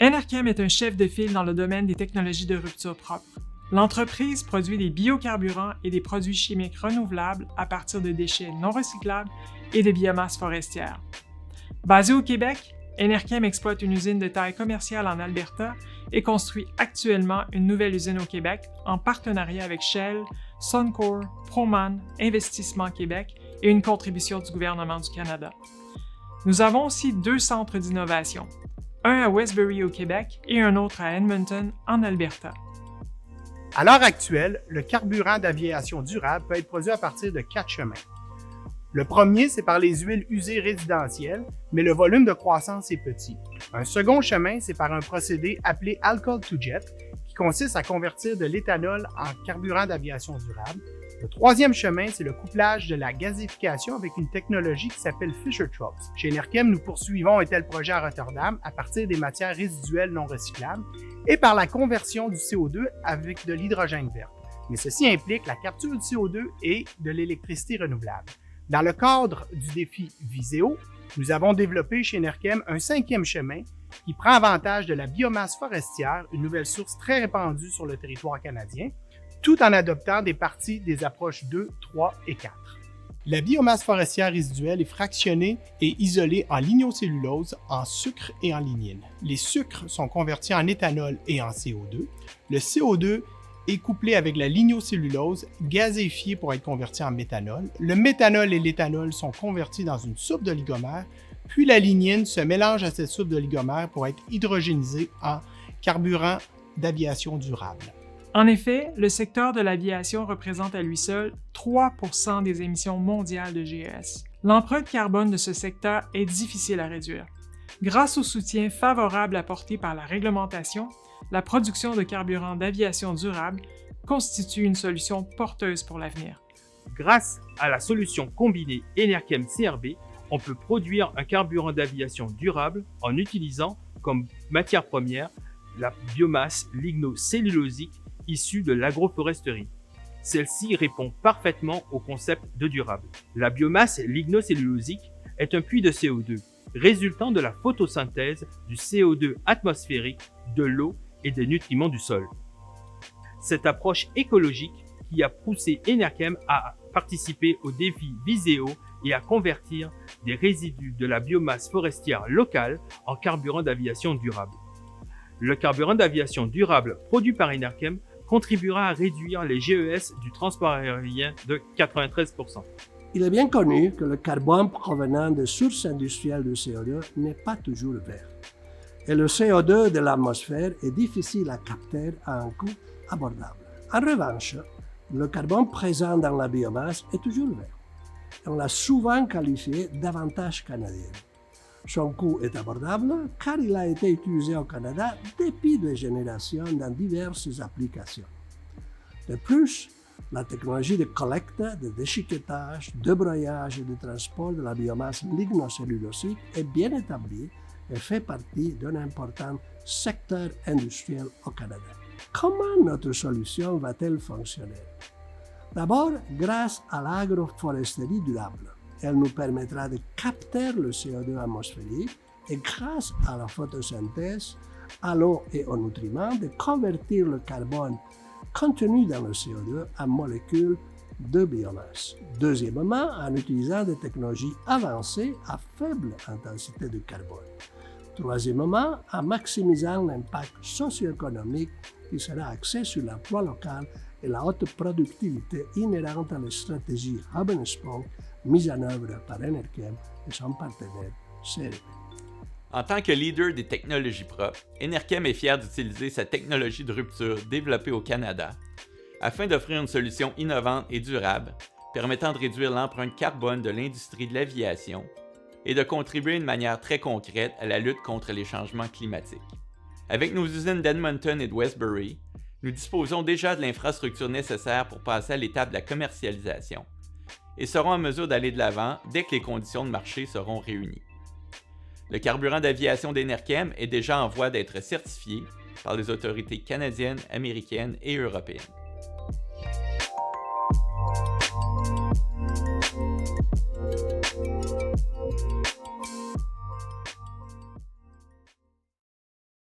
Enerkem est un chef de file dans le domaine des technologies de rupture propre. L'entreprise produit des biocarburants et des produits chimiques renouvelables à partir de déchets non recyclables et de biomasse forestière. Basé au Québec, Enerkem exploite une usine de taille commerciale en Alberta et construit actuellement une nouvelle usine au Québec en partenariat avec Shell, Suncor, Proman, Investissement Québec et une contribution du gouvernement du Canada. Nous avons aussi 2 centres d'innovation, un à Westbury au Québec et un autre à Edmonton en Alberta. À l'heure actuelle, le carburant d'aviation durable peut être produit à partir de 4 chemins. Le premier, c'est par les huiles usées résidentielles, mais le volume de croissance est petit. Un second chemin, c'est par un procédé appelé Alcohol to Jet, qui consiste à convertir de l'éthanol en carburant d'aviation durable. Le troisième chemin, c'est le couplage de la gazéification avec une technologie qui s'appelle Fischer-Tropsch. Chez Enerkem, nous poursuivons un tel projet à Rotterdam à partir des matières résiduelles non recyclables et par la conversion du CO2 avec de l'hydrogène vert. Mais ceci implique la capture du CO2 et de l'électricité renouvelable. Dans le cadre du défi Viseo, nous avons développé chez Enerkem un 5e chemin qui prend avantage de la biomasse forestière, une nouvelle source très répandue sur le territoire canadien, tout en adoptant des parties des approches 2, 3 et 4. La biomasse forestière résiduelle est fractionnée et isolée en lignocellulose, en sucre et en lignine. Les sucres sont convertis en éthanol et en CO2. Le CO2 est couplé avec la lignocellulose, gazéifié pour être converti en méthanol. Le méthanol et l'éthanol sont convertis dans une soupe d'oligomère, puis la lignine se mélange à cette soupe d'oligomère pour être hydrogénisée en carburant d'aviation durable. En effet, le secteur de l'aviation représente à lui seul 3% des émissions mondiales de GES. L'empreinte carbone de ce secteur est difficile à réduire. Grâce au soutien favorable apporté par la réglementation, la production de carburant d'aviation durable constitue une solution porteuse pour l'avenir. Grâce à la solution combinée Enerkem CRB, on peut produire un carburant d'aviation durable en utilisant comme matière première la biomasse lignocellulosique issue de l'agroforesterie. Celle-ci répond parfaitement au concept de durable. La biomasse lignocellulosique est un puits de CO2, résultant de la photosynthèse du CO2 atmosphérique, de l'eau et des nutriments du sol. Cette approche écologique qui a poussé Enerkem à participer au défi Viseo et à convertir des résidus de la biomasse forestière locale en carburant d'aviation durable. Le carburant d'aviation durable produit par Enerkem contribuera à réduire les GES du transport aérien de 93%. Il est bien connu que le carbone provenant des sources industrielles de CO2 n'est pas toujours vert. Et le CO2 de l'atmosphère est difficile à capter à un coût abordable. En revanche, le carbone présent dans la biomasse est toujours vert. On l'a souvent qualifié d'avantage canadien. Son coût est abordable car il a été utilisé au Canada depuis des générations dans diverses applications. De plus, la technologie de collecte, de déchiquetage, de broyage et de transport de la biomasse lignocellulosique est bien établie et fait partie d'un important secteur industriel au Canada. Comment notre solution va-t-elle fonctionner? D'abord, grâce à l'agroforesterie durable. Elle nous permettra de capter le CO2 atmosphérique et grâce à la photosynthèse, à l'eau et aux nutriments, de convertir le carbone contenu dans le CO2 en molécules de biomasse. Deuxièmement, en utilisant des technologies avancées à faible intensité de carbone. Troisièmement, en maximisant l'impact socio-économique qui sera axé sur l'emploi local et la haute productivité inhérente à la stratégie Hub and Spoke mise en œuvre par Enerkem et son partenaire CRB. En tant que leader des technologies propres, Enerkem est fier d'utiliser sa technologie de rupture développée au Canada afin d'offrir une solution innovante et durable permettant de réduire l'empreinte carbone de l'industrie de l'aviation et de contribuer de manière très concrète à la lutte contre les changements climatiques. Avec nos usines d'Edmonton et de Westbury, nous disposons déjà de l'infrastructure nécessaire pour passer à l'étape de la commercialisation et serons en mesure d'aller de l'avant dès que les conditions de marché seront réunies. Le carburant d'aviation d'Enerkem est déjà en voie d'être certifié par les autorités canadiennes, américaines et européennes.